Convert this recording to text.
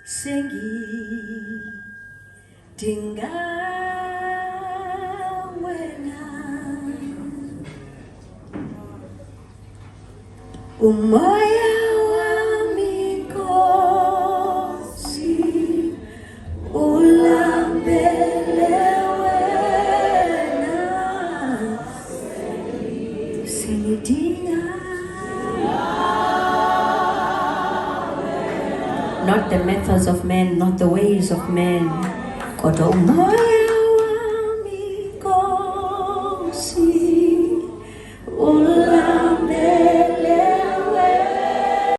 Sengi tinga wena umoya wa mikosi ulambele wena sengi tinga. Not the methods of men, not the ways of men. Koto umoya